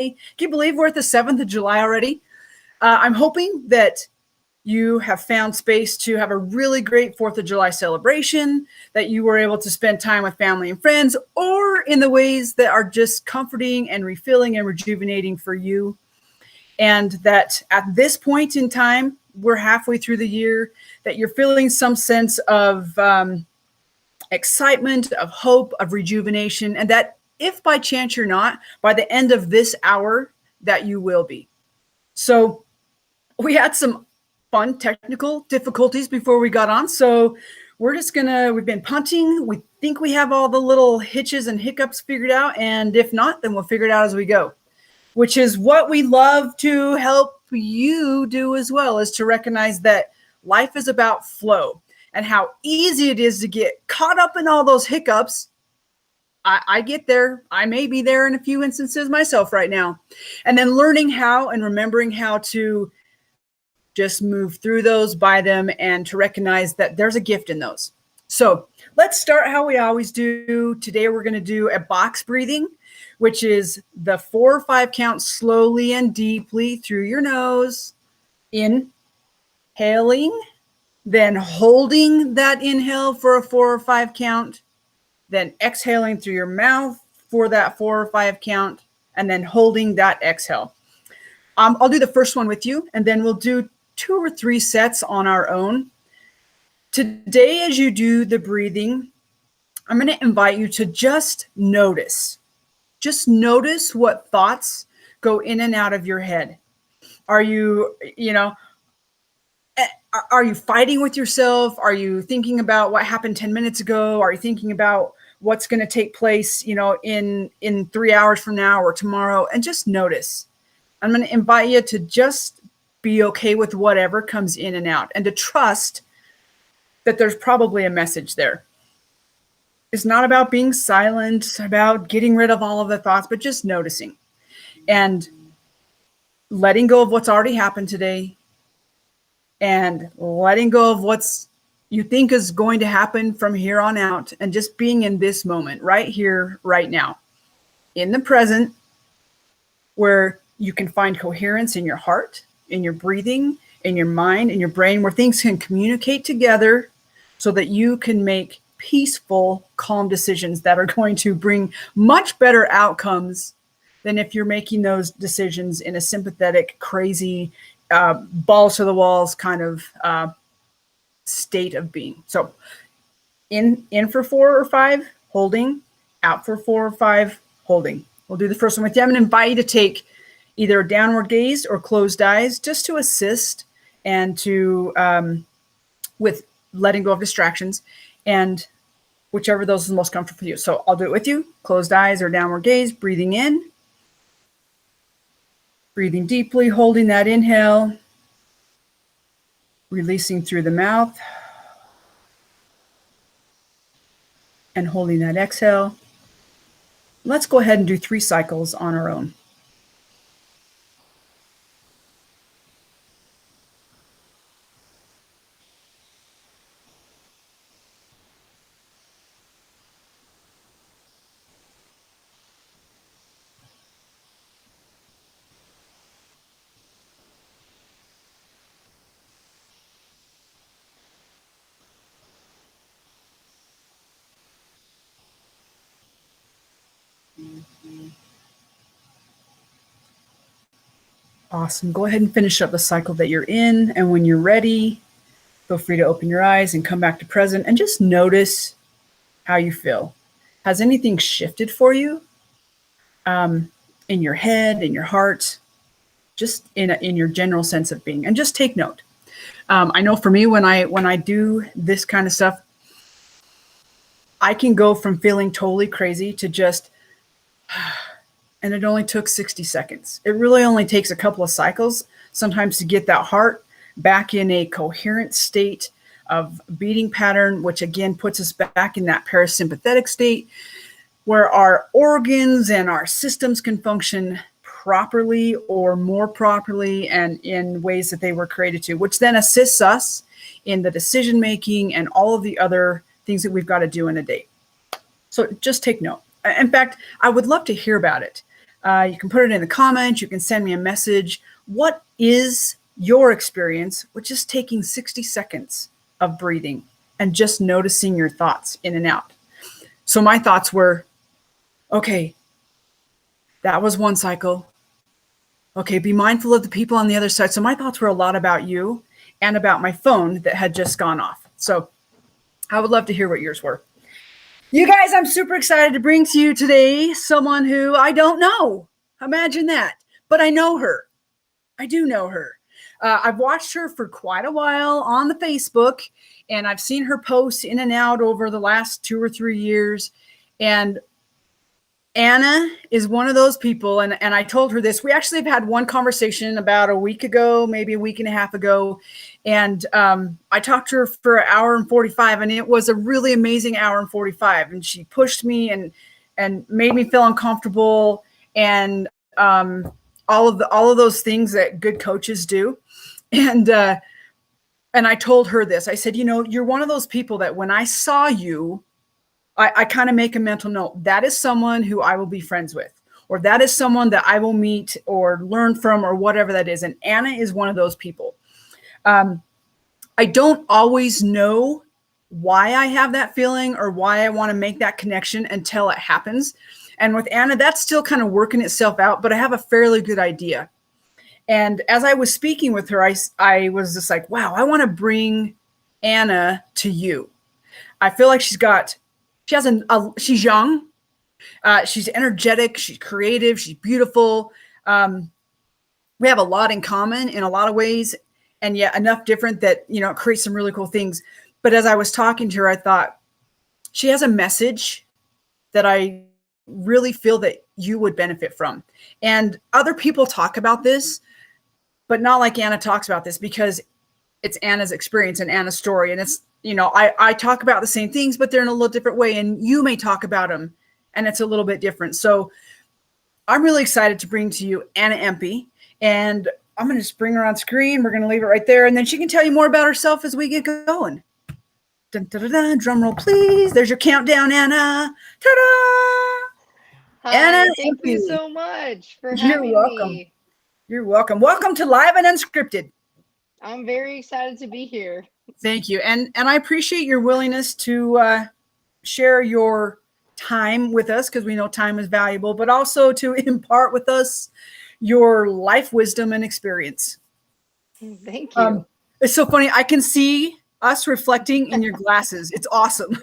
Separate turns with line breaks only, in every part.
Can you believe we're at the 7th of July already? I'm hoping that you have found space to have a really great 4th of July celebration, that you were able to spend time with family and friends, or in the ways that are just comforting and refilling and rejuvenating for you. And that at this point in time, we're halfway through the year, that you're feeling some sense of excitement, of hope, of rejuvenation, and that if by chance you're not, by the end of this hour, that you will be. So we had some fun technical difficulties before we got on. So we've been punting. We think we have all the little hitches and hiccups figured out. And if not, then we'll figure it out as we go, which is what we love to help you do as well, is to recognize that life is about flow and how easy it is to get caught up in all those hiccups. I get there. I may be there in a few instances myself right now. And then learning how and remembering how to just move through those, by them, and to recognize that there's a gift in those. So let's start how we always do. Today we're going to do a box breathing, which is the 4 or 5 count slowly and deeply through your nose, inhaling, then holding that inhale for a 4 or 5 count, then exhaling through your mouth for that 4 or 5 count, and then holding that exhale. I'll do the first one with you, and then we'll do 2 or 3 sets on our own. Today, as you do the breathing, I'm going to invite you to just notice. Just notice what thoughts go in and out of your head. Are you fighting with yourself? Are you thinking about what happened 10 minutes ago? Are you thinking about what's going to take place, in 3 hours from now or tomorrow? And just notice. I'm going to invite you to just be okay with whatever comes in and out, and to trust that there's probably a message there. It's not about being silent, about getting rid of all of the thoughts, but just noticing and letting go of what's already happened today, and letting go of what's you think is going to happen from here on out, and just being in this moment, right here, right now, in the present, where you can find coherence in your heart, in your breathing, in your mind, in your brain, where things can communicate together so that you can make peaceful, calm decisions that are going to bring much better outcomes than if you're making those decisions in a sympathetic, crazy, balls to the walls kind of state of being. So in for 4 or 5, holding, out for 4 or 5, holding. We'll do the first one with you. I'm going to invite you to take either a downward gaze or closed eyes, just to assist and to with letting go of distractions, and whichever those is the most comfortable for you. So I'll do it with you. Closed eyes or downward gaze, breathing in, breathing deeply, holding that inhale, releasing through the mouth, and holding that exhale. Let's go ahead and do 3 cycles on our own. Awesome. Go ahead and finish up the cycle that you're in. And when you're ready, feel free to open your eyes and come back to present and just notice how you feel. Has anything shifted for you in your head, in your heart, just in your general sense of being? And just take note. I know for me, when I do this kind of stuff, I can go from feeling totally crazy to just, and it only took 60 seconds. It really only takes a couple of cycles sometimes to get that heart back in a coherent state of beating pattern, which again puts us back in that parasympathetic state where our organs and our systems can function properly or more properly and in ways that they were created to, which then assists us in the decision making and all of the other things that we've got to do in a day. So just take note. In fact, I would love to hear about it. You can put it in the comments. You can send me a message. What is your experience with just taking 60 seconds of breathing and just noticing your thoughts in and out? So my thoughts were, okay, that was one cycle. Okay, be mindful of the people on the other side. So my thoughts were a lot about you and about my phone that had just gone off. So I would love to hear what yours were. You guys, I'm super excited to bring to you today someone who I don't know. Imagine that. But I know her. I do know her. I've watched her for quite a while on the Facebook, and I've seen her posts in and out over the last 2 or 3 years. And Anna is one of those people, and I told her this. We actually have had one conversation about a week ago, maybe a week and a half ago, and I talked to her for an hour and 45, and it was a really amazing hour and 45. And she pushed me and made me feel uncomfortable, and all of those things that good coaches do. And I told her this. I said, you're one of those people that when I saw you, I kind of make a mental note. That is someone who I will be friends with, or that is someone that I will meet or learn from, or whatever that is. And Anna is one of those people. I don't always know why I have that feeling or why I want to make that connection until it happens. And with Anna, that's still kind of working itself out, but I have a fairly good idea. And as I was speaking with her, I was just like, wow, I want to bring Anna to you. I feel like she's young, she's energetic, she's creative, she's beautiful. We have a lot in common in a lot of ways, and yet enough different that, it creates some really cool things. But as I was talking to her, I thought she has a message that I really feel that you would benefit from. And other people talk about this, but not like Anna talks about this, because it's Anna's experience and Anna's story. And it's, I talk about the same things, but they're in a little different way. And you may talk about them and it's a little bit different. So I'm really excited to bring to you Anna Empy. And I'm going to just bring her on screen. We're going to leave it right there. And then she can tell you more about herself as we get going. Dun, dun, dun, dun. Drum roll, please. There's your countdown, Anna. Ta-da!
Hi,
Anna
thank
Empy.
you so much for
You're
having
welcome.
me.
You're welcome. Welcome to Live and Unscripted.
I'm very excited to be here.
Thank you. And I appreciate your willingness to share your time with us, because we know time is valuable, but also to impart with us your life wisdom and experience.
Thank you.
It's so funny. I can see us reflecting in your glasses. It's awesome.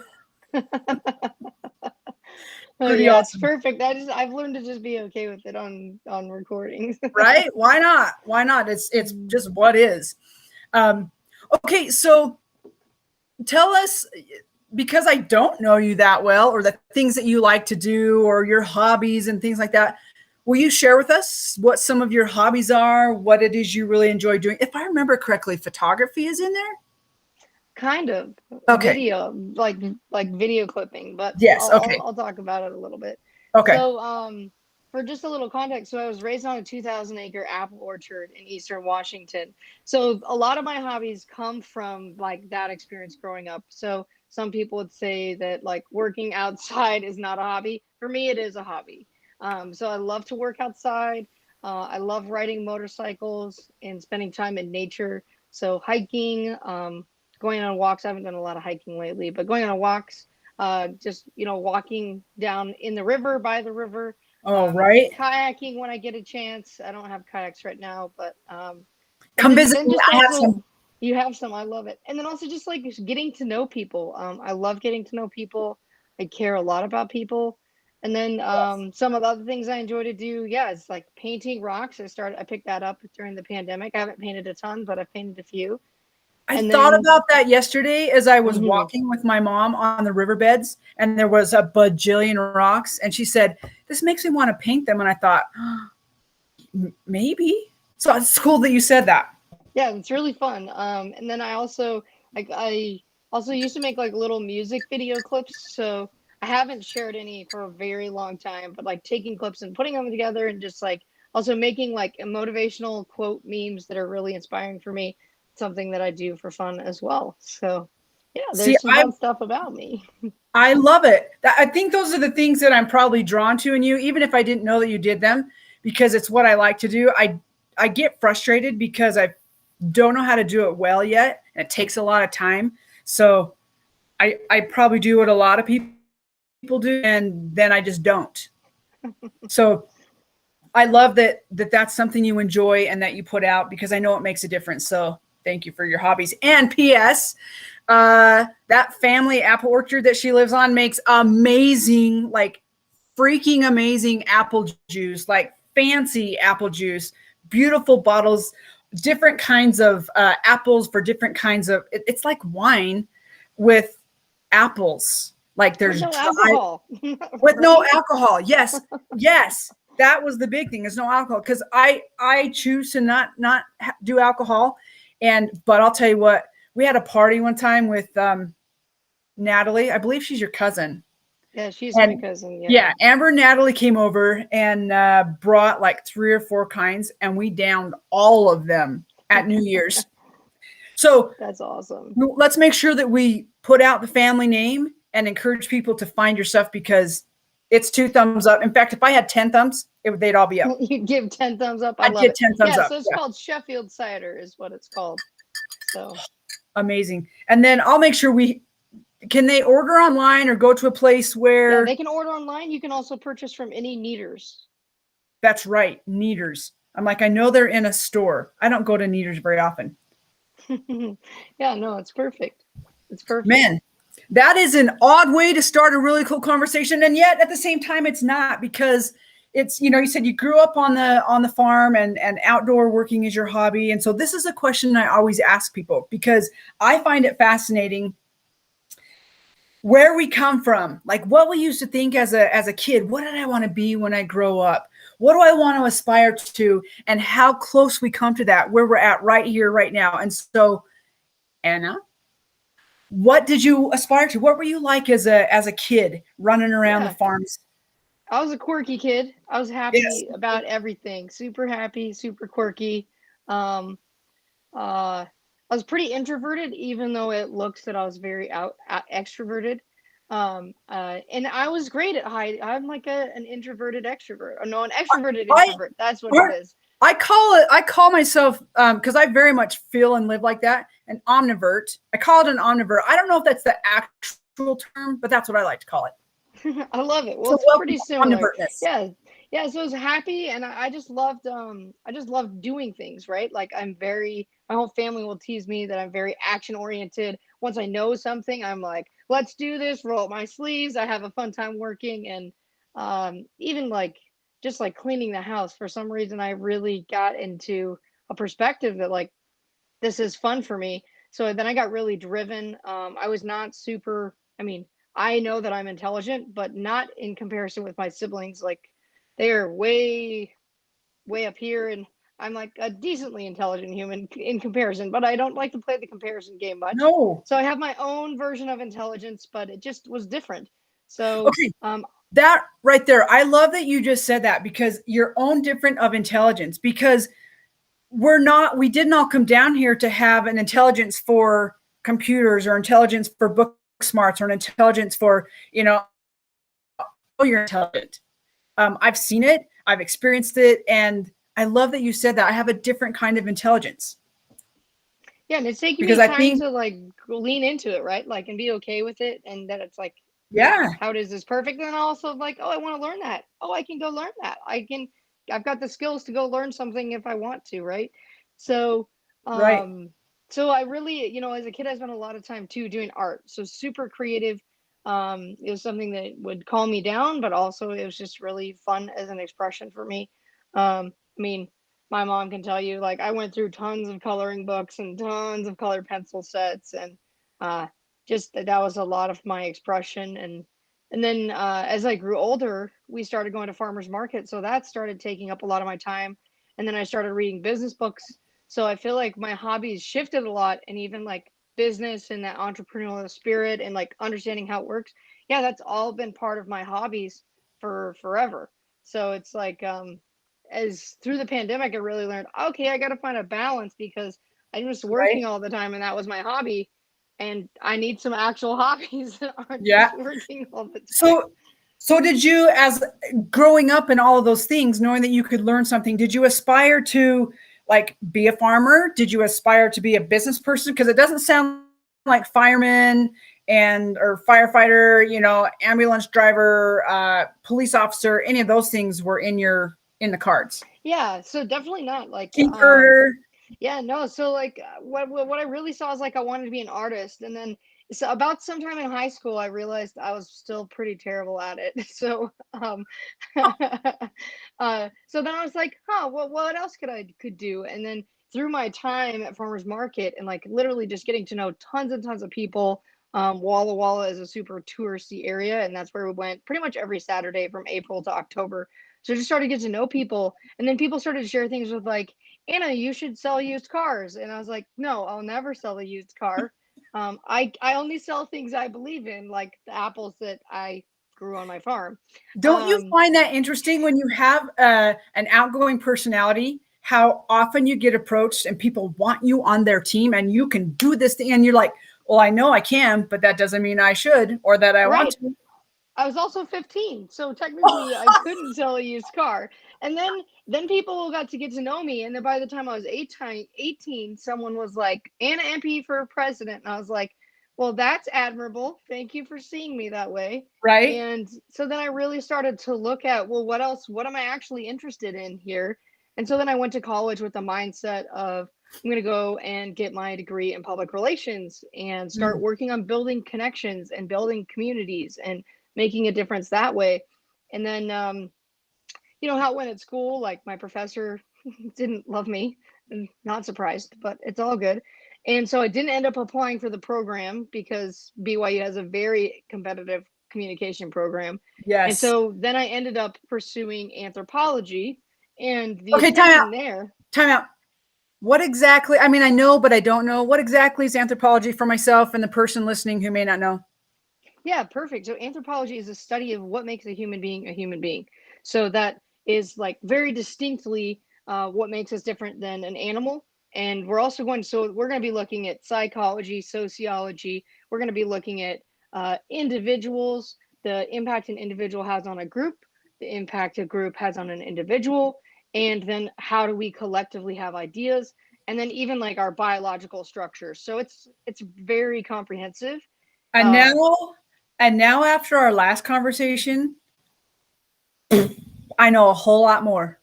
Oh
Pretty
yeah, it's
awesome.
perfect. I've learned to just be okay with it on recordings.
Right? Why not? Why not? It's just what is. Okay, so tell us, because I don't know you that well, or the things that you like to do, or your hobbies and things like that. Will you share with us what some of your hobbies are, what it is you really enjoy doing? If I remember correctly, photography is in there?
Kind of
Okay.
video, like video clipping, but
Yes.
I'll,
Okay.
I'll I'll talk about it a little bit.
Okay.
So, for just a little context, so I was raised on a 2,000-acre apple orchard in Eastern Washington. So a lot of my hobbies come from like that experience growing up. So some people would say that like working outside is not a hobby. For me, it is a hobby. So I love to work outside. I love riding motorcycles and spending time in nature. So hiking, going on walks. I haven't done a lot of hiking lately, but going on walks, just walking down in the river, by the river,
All right.
kayaking when I get a chance. I don't have kayaks right now, but and
Come
then
visit
then
me.
just
I have
also
some.
you have some. I love it, and then also just like just getting to know people. I love getting to know people. I care a lot about people. And then some of the other things I enjoy to do, yeah, it's like painting rocks. I picked that up during the pandemic. I haven't painted a ton, but I've painted a few.
I
And
thought
then
about that yesterday as I was
mhm.
walking with my mom on the riverbeds, and there was a bajillion rocks. And she said, "This makes me want to paint them." And I thought, maybe. So it's cool that you said that.
Yeah, it's really fun. And then I also used to make like little music video clips. So I haven't shared any for a very long time, but like taking clips and putting them together and just like also making like a motivational quote memes that are really inspiring for me, something that I do for fun as well. So Yeah,
See,
there's some fun stuff about me.
I love it. I think those are the things that I'm probably drawn to in you, even if I didn't know that you did them, because it's what I like to do. I get frustrated because I don't know how to do it well yet, and it takes a lot of time. So I probably do what a lot of people do, and then I just don't. So I love that's something you enjoy and that you put out, because I know it makes a difference. So thank you for your hobbies. And P.S. That family apple orchard that she lives on makes amazing, like freaking amazing apple juice, like fancy apple juice, beautiful bottles, different kinds of apples for different kinds of. It's like wine with apples. Like
With
there's
no
dry
alcohol.
with no
Right?
alcohol. Yes, yes, that was the big thing. There's no alcohol, because I choose to not do alcohol, but I'll tell you what. We had a party one time with Natalie. I believe she's your cousin.
Yeah, she's my
And
cousin. Yeah.
yeah, Amber and Natalie came over and brought like 3 or 4 kinds, and we downed all of them at New Year's. So
That's awesome.
let's make sure that we put out the family name and encourage people to find your stuff, because it's 2 thumbs up. In fact, if I had 10 thumbs, they'd all be up.
You give 10 thumbs up. I
I'd
love
get
it.
10 thumbs
Yeah,
up.
so it's
Yeah.
called Sheffield cider is what it's called. So
Amazing. And then I'll make sure can they order online or go to a place where?
yeah, they can order online. You can also purchase from any Neaters.
That's right, Neaters. I'm like, I know they're in a store. I don't go to Neaters very often.
Yeah, no, it's perfect. It's perfect.
Man, that is an odd way to start a really cool conversation, and yet at the same time it's not, because it's, you said you grew up on the farm, and outdoor working is your hobby. And so this is a question I always ask people, because I find it fascinating where we come from, like what we used to think as a kid. What did I want to be when I grow up? What do I want to aspire to? And how close we come to that, where we're at right here, right now. And so, Anna, what did you aspire to? What were you like as a kid running around the farms?
I was a quirky kid. I was
Yes.
happy about everything. Super happy, super quirky. I was pretty introverted, even though it looks that I was very out extroverted. And I was great at hide. I'm like an introverted extrovert. Oh, no, an extroverted introvert. That's what it is.
I call myself, because I very much feel and live like that, an omnivert. I call it an omnivert. I don't know if that's the actual term, but that's what I like to call it.
I love it. Well,
So
it's pretty similar.
omnivertness.
Yeah. Yeah. So I was happy, and I just loved doing things, right? Like my whole family will tease me that I'm very action oriented. Once I know something, I'm like, let's do this, roll up my sleeves. I have a fun time working. And even like just like cleaning the house, for some reason I really got into a perspective that like this is fun for me. So then I got really driven. I was not super, I mean, I know that I'm intelligent, but not in comparison with my siblings. Like they are way, way up here, and I'm like a decently intelligent human in comparison, but I don't like to play the comparison game much.
No.
So I have my own version of intelligence, but it just was different. So,
okay. That right there, I love that you just said that, because your own different of intelligence, because we didn't all come down here to have an intelligence for computers, or intelligence for book smarts, or an intelligence for, you're intelligent. I've seen it, I've experienced it, and I love that you said that. I have a different kind of intelligence.
Yeah, and it's taking
because
me time to like lean into it, right? Like, and be okay with it, and that it's like,
yeah,
how does this perfect? And also like, oh, I want to learn that. Oh, I can go learn that. I've got the skills to go learn something if I want to, right? So,
right.
so I really, as a kid, I spent a lot of time too doing art. So super creative. It was something that would calm me down, but also it was just really fun as an expression for me. I mean, my mom can tell you, like, I went through tons of coloring books and tons of colored pencil sets, and just that was a lot of my expression. And then as I grew older, we started going to farmers market, so that started taking up a lot of my time. And then I started reading business books. So I feel like my hobbies shifted a lot, and even like business and that entrepreneurial spirit and like understanding how it works. Yeah, that's all been part of my hobbies for forever. So it's like as through the pandemic, I really learned, okay, I got to find a balance, because I was working
Right.
all the time and that was my hobby. and I need some actual hobbies that aren't
Yeah.
just working all the time.
So did you, as growing up and all of those things, knowing that you could learn something, did you aspire to like be a farmer? Did you aspire to be a business person? Because it doesn't sound like fireman and or firefighter, you know, ambulance driver, police officer, any of those things were in the cards.
Yeah, so definitely not like
Tinkerer,
yeah, no. So like what I really saw is like I wanted to be an artist, and then so about sometime in high school I realized I was still pretty terrible at it. So so then I was like, huh, what else could do? And then through my time at farmers market and like literally just getting to know tons and tons of people. Walla Walla is a super touristy area, and that's where we went pretty much every Saturday from April to October. So I just started to get to know people, and then people started to share things with like, Anna, you should sell used cars. And I was like, no, I'll never sell a used car. I only sell things I believe in, like the apples that I grew on my farm.
don't you
Um,
find that interesting when you have an outgoing personality? How often you get approached and people want you on their team and you can do this thing, and you're like, well, I know I can, but that doesn't mean I should or that I want
right.
to.
I was also 15, so technically I couldn't sell a used car. And then people got to get to know me, and then by the time I was 18, someone was like, Anna Empy for president. And I was like, well, that's admirable. Thank you for seeing me that way.
Right?
And so then I really started to look at, well, what else? What am I actually interested in here? And so then I went to college with the mindset of I'm going to go and get my degree in public relations and start
Mm.
working on building connections and building communities and making a difference that way. And then, you know how it went at school. Like my professor didn't love me. I'm not surprised, but it's all good. And so I didn't end up applying for the program because BYU has a very competitive communication program. And
Yes.
so then I ended up pursuing anthropology, and the
Okay, time out.
attention there.
Time out. What exactly? I mean, I know, but I don't know. What exactly is anthropology for myself and the person listening who may not know?
Yeah, perfect. So anthropology is a study of what makes a human being a human being. So that is like very distinctly what makes us different than an animal. And we're also going, so we're going to be looking at psychology, sociology. We're going to be looking at individuals, the impact an individual has on a group, the impact a group has on an individual, and then how do we collectively have ideas, and then even like our biological structure. So it's very comprehensive.
And
Uh,
now, and now after our last conversation, I know a whole lot more.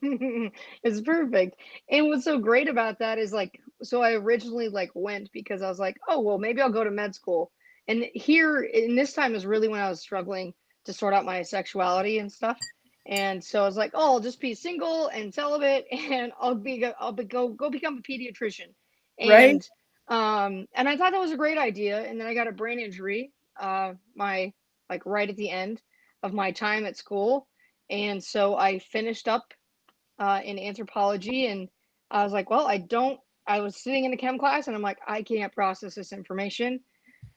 It's perfect. And what's so great about that is like, so I originally like went because I was like, oh, well, maybe I'll go to med school. And here in this time is really when I was struggling to sort out my sexuality and stuff. And so I was like, oh, I'll just be single and celibate and go become a pediatrician.
Right?
And I thought that was a great idea. And then I got a brain injury, my like right at the end of my time at school. And so I finished up in anthropology, and I was like, well, I was sitting in a chem class, and I'm like, I can't process this information,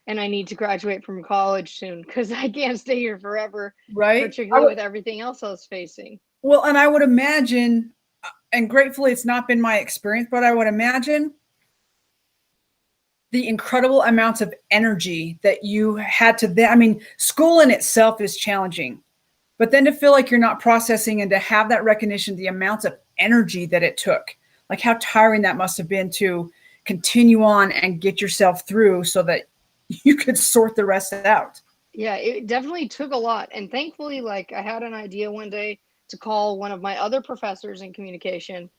and I need to graduate from college soon because I can't stay here forever,
Right?
particularly with everything else I was facing.
Well, and I would imagine, and gratefully it's not been my experience, but I would imagine the incredible amounts of energy that you had to then. I mean, school in itself is challenging, but then to feel like you're not processing and to have that recognition, the amounts of energy that it took, like how tiring that must have been to continue on and get yourself through so that you could sort the rest out.
Yeah, it definitely took a lot. And thankfully, like I had an idea one day to call one of my other professors in communication.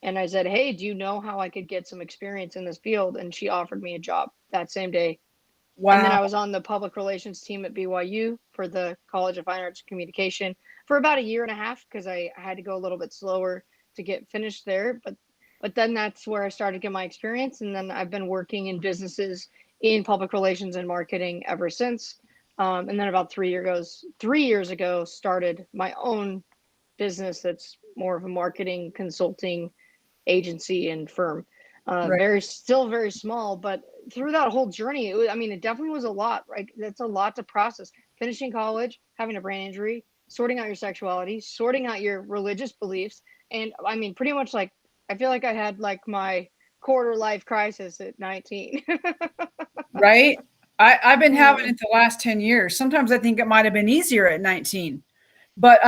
And I said, hey, do you know how I could get some experience in this field? And she offered me a job that same day. And then
Wow.
I was on the public relations team at BYU for the College of Fine Arts and Communication for about a year and a half because I had to go a little bit slower to get finished there. But then that's where I started to get my experience, and then I've been working in businesses in public relations and marketing ever since. And then about 3 years ago, started my own business that's more of a marketing consulting agency and firm.
Right.
Still very small, but through that whole journey, I mean, it definitely was a lot, right? That's a lot to process. Finishing college, having a brain injury, sorting out your sexuality, sorting out your religious beliefs. And I mean, pretty much like, I feel like I had like my quarter life crisis at 19.
Right? I've been having
Uh,
it the last 10 years. Sometimes I think it might have been easier at 19. But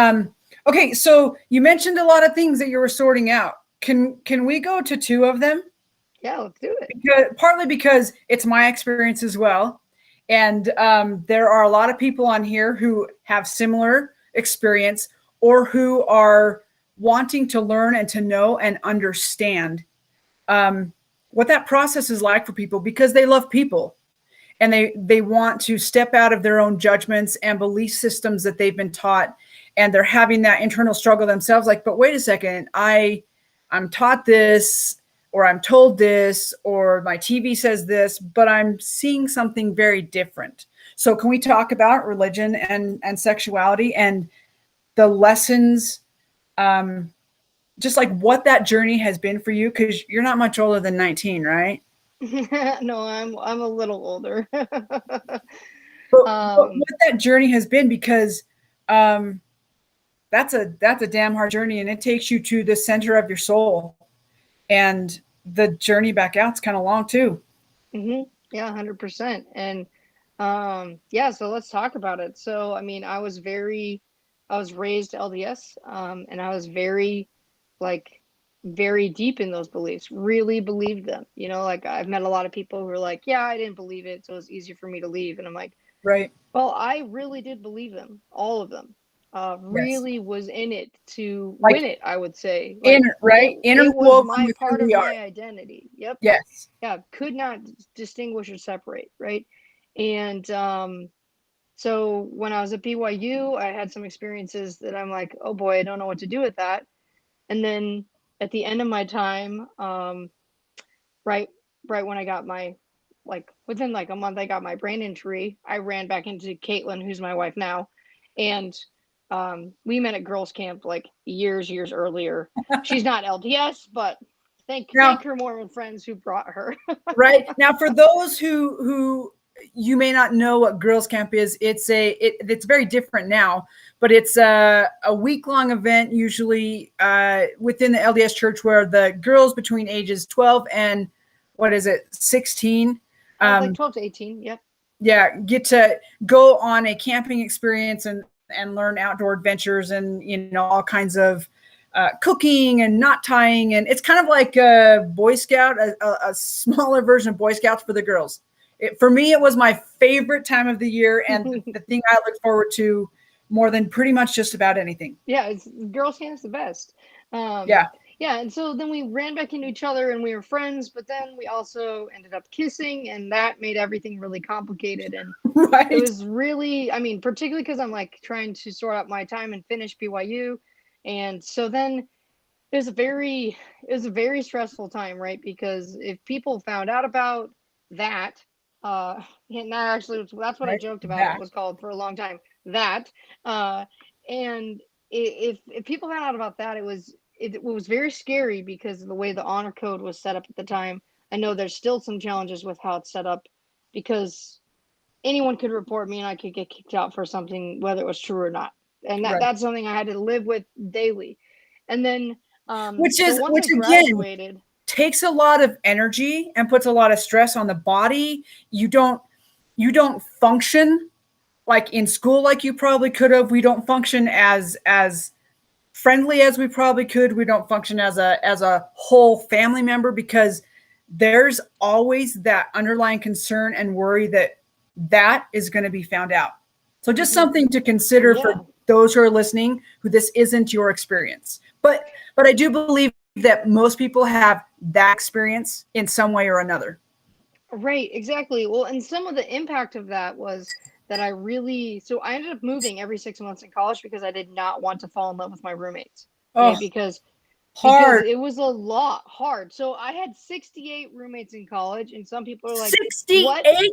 okay, so you mentioned a lot of things that you were sorting out. Can we go to two of them?
yeah, let's do it.
Because, partly because it's my experience as well. And there are a lot of people on here who have similar experience or who are wanting to learn and to know and understand what that process is like for people because they love people and they want to step out of their own judgments and belief systems that they've been taught, and they're having that internal struggle themselves, like, but wait a second, I'm taught this, or I'm told this, or my TV says this, but I'm seeing something very different. So can we talk about religion and sexuality and the lessons, um, just like what that journey has been for you? Because you're not much older than 19, right?
No, I'm a little older.
But
um,
what that journey has been, because um, that's a damn hard journey, and it takes you to the center of your soul, and the journey back out's kind of long too.
yeah, 100%. And yeah, so let's talk about it. So, I mean, I was raised LDS, and I was very, like, very deep in those beliefs, really believed them. You know, like I've met a lot of people who are like, yeah, I didn't believe it, so it's easier for me to leave. And I'm like,
Right.
well, I really did believe them, all of them.
Yes.
Really was in it to
Like
win it, I would say. Like
inner, right,
it was
interwoven
my
with who
part
we
of
are.
my identity. Yep.
Yes.
Yeah, could not distinguish or separate, right? And so when I was at BYU, I had some experiences that I'm like, oh boy, I don't know what to do with that. And then at the end of my time, right right when I got my, like, within like a month I got my brain injury, I ran back into Caitlin, who's my wife now, and we met at girls camp like years earlier. She's not LDS, but thank
Now,
her Mormon friends who brought her.
right now, for those who you may not know what girls camp is, it's very different now, but it's a week long event, usually within the LDS church, where the girls between ages 12 and, what is it, 16,
Like
um,
12 to 18. Yep.
yeah, get to go on a camping experience and learn outdoor adventures, and all kinds of cooking and knot tying, and it's kind of like a Boy Scout, a smaller version of Boy Scouts for the girls. For me, it was my favorite time of the year, and the thing I look forward to more than pretty much just about anything.
Yeah, it's girls camp's the best. Um,
Yeah.
yeah, and so then we ran back into each other and we were friends, but then we also ended up kissing, and that made everything really complicated. And it
Right.
was really, I mean, particularly because I'm like trying to sort out my time and finish BYU. And so then it was a very stressful time, right? Because if people found out about that, and that actually that's what I
Right.
joked about it
That.
was called for a long time, that, uh, and if people found out about that, it was very scary because of the way the honor code was set up at the time. I know there's still some challenges with how it's set up because anyone could report me and I could get kicked out for something, whether it was true or not. And
Right.
that's something I had to live with daily. And then,
Which
so
is,
once
which
I
again,
graduated,
takes a lot of energy and puts a lot of stress on the body. You don't function like in school like you probably could have. We don't function as friendly as we probably could. We don't function as a whole family member because there's always that underlying concern and worry that is going to be found out. So just
mhm,
something to consider for
yeah,
those who are listening who this isn't your experience. But I do believe that most people have that experience in some way or another.
right, exactly. Well, and some of the impact of that was that so I ended up moving every 6 months in college because I did not want to fall in love with my roommates. Okay,
Oh,
because
hard.
it was a lot hard. So I had 68 roommates in college, and some people are like, "What?"
68.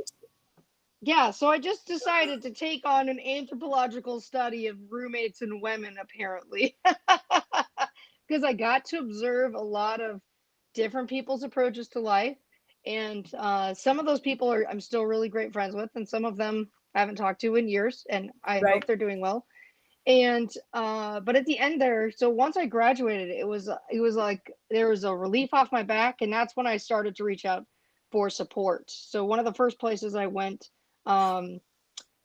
Yeah, so I just decided to take on an anthropological study of roommates and women, apparently, because I got to observe a lot of different people's approaches to life. And some of those people I'm still really great friends with, and some of them I haven't talked to in years, and I hope
Right.
they're doing well. And but at the end there, so once I graduated, it was like there was a relief off my back, and that's when I started to reach out for support. So one of the first places I went um,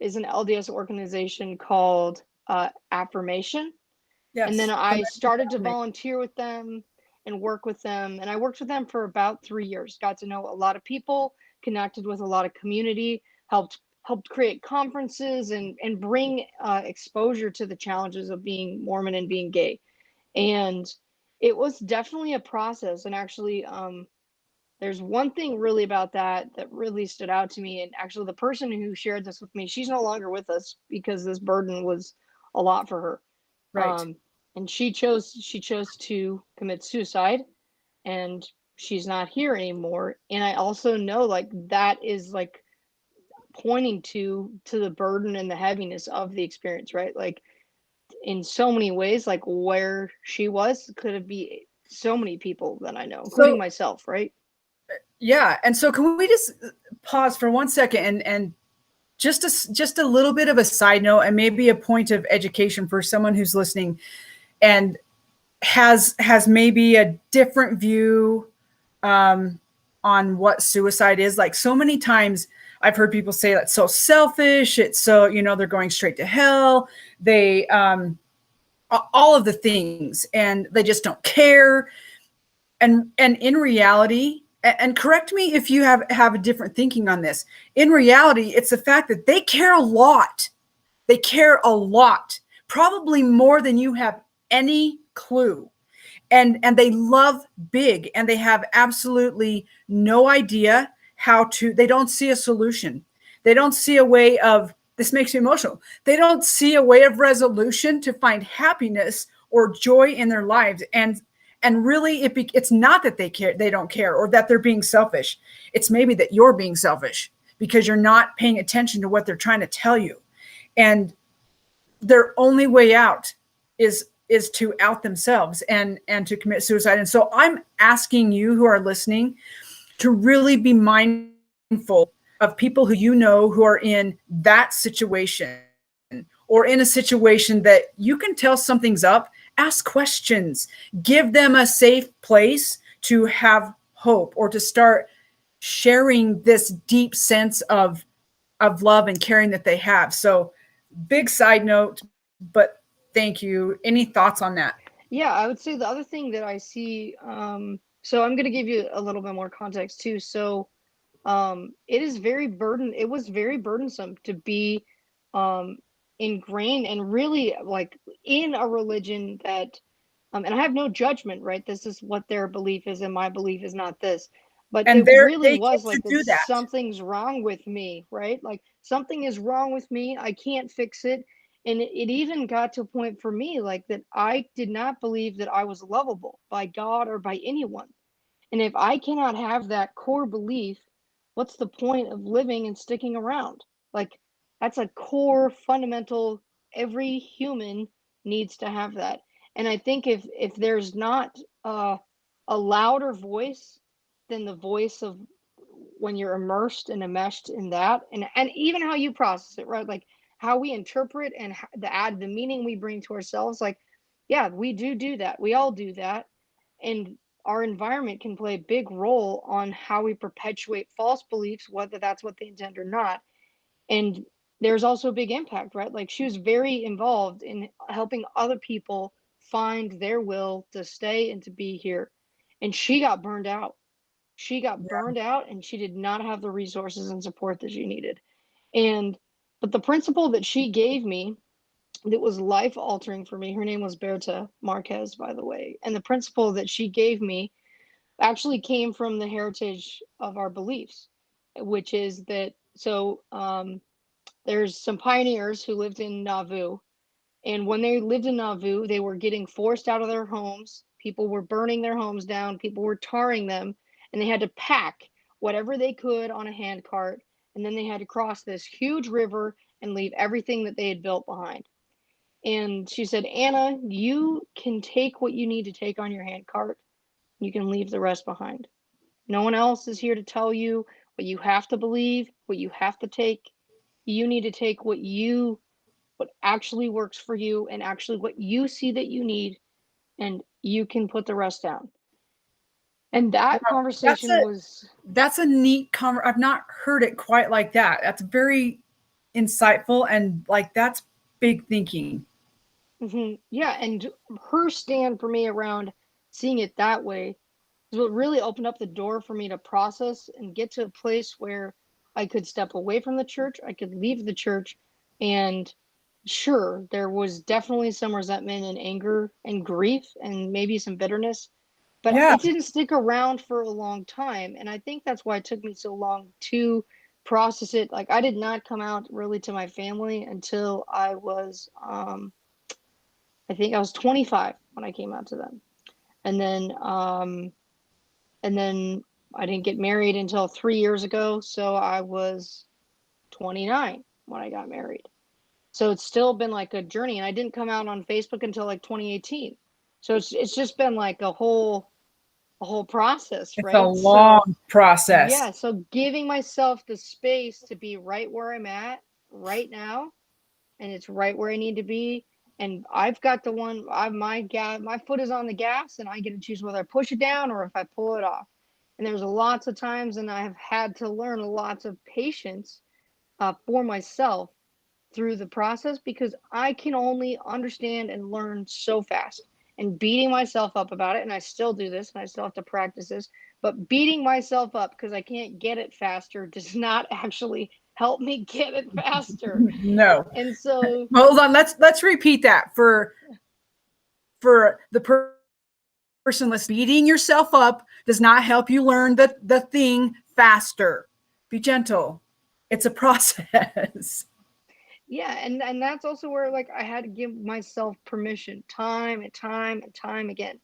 is an LDS organization called Affirmation. And then
Yes.
I
Familiar with
started to
affirmation.
volunteer with them and work with them. And I worked with them for about 3 years. Got to know a lot of people, connected with a lot of community, helped create conferences and bring exposure to the challenges of being Mormon and being gay. And it was definitely a process. And actually, there's one thing really about that really stood out to me. And actually, the person who shared this with me, she's no longer with us because this burden was a lot for her.
Right.
um, and she chose to commit suicide, and she's not here anymore. And I also know like that is like pointing to the burden and the heaviness of the experience, right? Like in so many ways, like where she was could have be so many people that I know, including
So
myself, right?
yeah, and so can we just pause for 1 second and just a little bit of a side note and maybe a point of education for someone who's listening and has maybe a different view um, on what suicide is. Like so many times I've heard people say that's so selfish. It's so, they're going straight to hell. They, all of the things, and they just don't care. And in reality, and correct me if you have a different thinking on this. In reality, it's the fact that they care a lot. They care a lot, probably more than you have any clue. And they love big, and they have absolutely no idea how to. They don't see a solution. They don't see a way of. This makes me emotional. They don't see a way of resolution to find happiness or joy in their lives. And really, it's not that they care, they don't care, or that they're being selfish. It's maybe that you're being selfish because you're not paying attention to what they're trying to tell you. And their only way out is to out themselves and to commit suicide. And so I'm asking you who are listening to really be mindful of people who who are in that situation, or in a situation that you can tell something's up. Ask questions, give them a safe place to have hope, or to start sharing this deep sense of love and caring that they have. So big side note, but thank you. Any thoughts on that?
Yeah, I would say the other thing that I see, so I'm going to give you a little bit more context too. So it was very burdensome to be um ingrained and really like in a religion that and I have no judgment, right? This is what their belief is, and my belief is not this. But
And
it really
they
was
get to
like that
do that.
something's wrong with me, right? Like something is wrong with me. I can't fix it. And it even got to a point for me like that I did not believe that I was lovable by God or by anyone. And if I cannot have that core belief, what's the point of living and sticking around? Like, that's a core fundamental, every human needs to have that. And I think if there's not a louder voice than the voice of when you're immersed and enmeshed in that, and even how you process it, right? Like how we interpret and the meaning we bring to ourselves, like yeah, we do that, we all do that. And our environment can play a big role on how we perpetuate false beliefs, whether that's what they intend or not. And there's also a big impact, right? Like she was very involved in helping other people find their will to stay and to be here. And she got burned out. She got
Yeah.
burned out and she did not have the resources and support that she needed. And but the principle that she gave me that was life altering for me, her name was Berta Marquez, by the way. And the principle that she gave me actually came from the heritage of our beliefs, which is that there's some pioneers who lived in Nauvoo, and when they lived in Nauvoo, they were getting forced out of their homes. People were burning their homes down, people were tarring them, and they had to pack whatever they could on a hand cart, and then they had to cross this huge river and leave everything that they had built behind. And she said, Anna, you can take what you need to take on your hand cart. You can leave the rest behind. No one else is here to tell you what you have to believe, what you have to take. You need to take what you what actually works for you and actually what you see that you need, and you can put the rest down. And that
Wow, that's
conversation
a
was,
that's a neat I've not heard it quite like that. That's very insightful, and like that's big thinking.
yeah, and her stand for me around seeing it that way is what really opened up the door for me to process and get to a place where I could step away from the church, I could leave the church, and sure, there was definitely some resentment and anger and grief and maybe some bitterness, but
Yeah.
it didn't stick around for a long time. And I think that's why it took me so long to process it. Like, I did not come out really to my family until I think I was 25 when I came out to them. And then, and then I didn't get married until 3 years ago. So I was 29 when I got married. So it's still been like a journey. And I didn't come out on Facebook until like 2018. So it's just been like a whole process,
It's a
right? So
long process.
yeah, so giving myself the space to be right where I'm at right now, and it's right where I need to be. And I've got the one, my foot is on the gas, and I get to choose whether I push it down or if I pull it off. And there's lots of times, and I have had to learn lots of patience for myself through the process, because I can only understand and learn so fast. And beating myself up about it, and I still do this, and I still have to practice this, but beating myself up because I can't get it faster does not actually help me get it faster.
No.
And so,
Hold on. Let's repeat that for the person listening. Beating yourself up does not help you learn the thing faster. Be gentle. It's a process.
yeah, and that's also where, like, I had to give myself permission time and time and time again.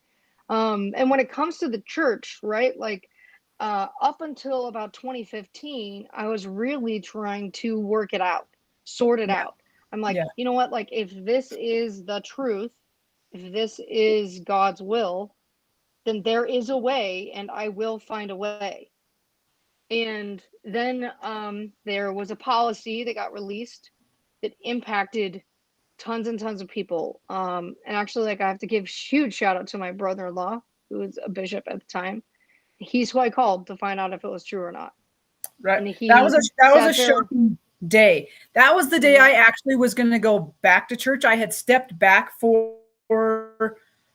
And when it comes to the church, right? Like, up until about 2015, I was really trying to work it out, sort it
Yeah.
out. I'm like,
Yeah.
you know what? Like, if this is the truth, if this is God's will, then there is a way, and I will find a way. And then there was a policy that got released that impacted tons and tons of people. And actually, like, I have to give huge shout out to my brother-in-law, who was a bishop at the time. He's who I called to find out if it was true or not.
Right.
And
That
he
was a
sat there.
shocking day. That was the day I
Yeah.
actually was going to go back to church. I had stepped back for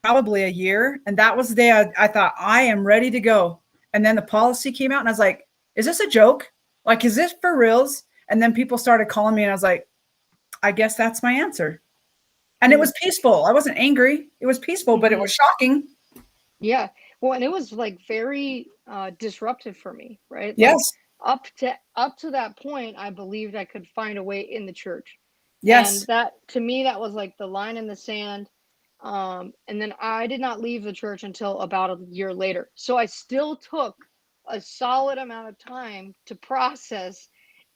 probably a year, and that was the day I thought I am ready to go. And then the policy came out, and I was like, "Is this a joke? Like, is this for reals?" And then people started calling me, and I was like, "I guess that's my answer." And it
Mhm,
was peaceful. I wasn't angry. It was peaceful, but it
mhm.
was shocking.
Yeah. Well, and it was like very disruptive for me, right? Like,
Yes.
up to that point, I believed I could find a way in the church. And
Yes.
that, to me, that was like the line in the sand. And then I did not leave the church until about a year later. So I still took a solid amount of time to process.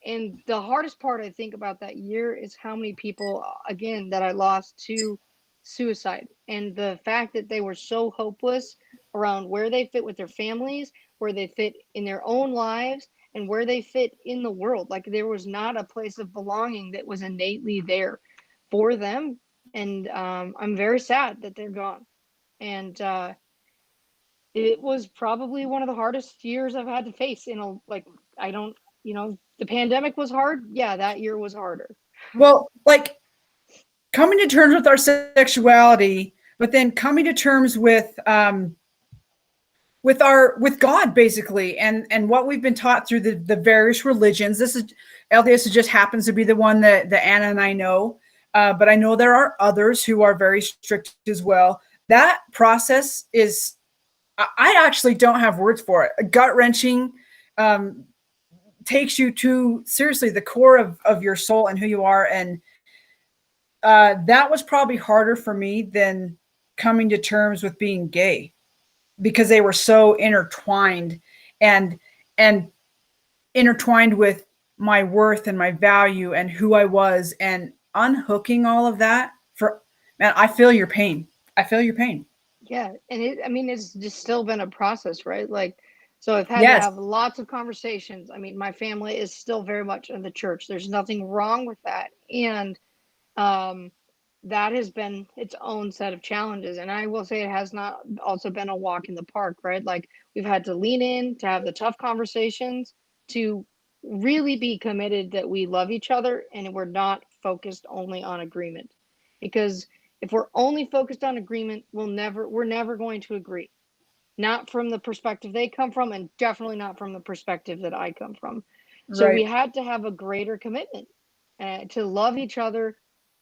And the hardest part, I think, about that year is how many people, again, that I lost to suicide. And the fact that they were so hopeless around where they fit with their families, where they fit in their own lives, and where they fit in the world. Like, there was not a place of belonging that was innately there for them. And I'm very sad that they're gone. And it was probably one of the hardest years I've had to face. Like, I don't, the pandemic was hard. Yeah, that year was harder.
Well, like coming to terms with our sexuality, but then coming to terms with God basically, and what we've been taught through the various religions. This is LDS just happens to be the one that Anna and I know, but I know there are others who are very strict as well. That process is, I actually don't have words for it. Gut wrenching, um, takes you to seriously the core of your soul and who you are, and that was probably harder for me than coming to terms with being gay, because they were so intertwined, and and intertwined with my worth and my value and who I was, and unhooking all of that for, man, I feel your pain. I feel your pain.
Yeah, and I mean, it's just still been a process, right? Like, so I've had to
Yes.
have lots of conversations. I mean, my family is still very much in the church. There's nothing wrong with that. And um, that has been its own set of challenges. And I will say it has not also been a walk in the park, right? Like we've had to lean in to have the tough conversations, to really be committed that we love each other and we're not focused only on agreement. Because if we're only focused on agreement, we're never going to agree. Not from the perspective they come from, and definitely not from the perspective that I come from. So we
Right.
had to have a greater commitment to love each other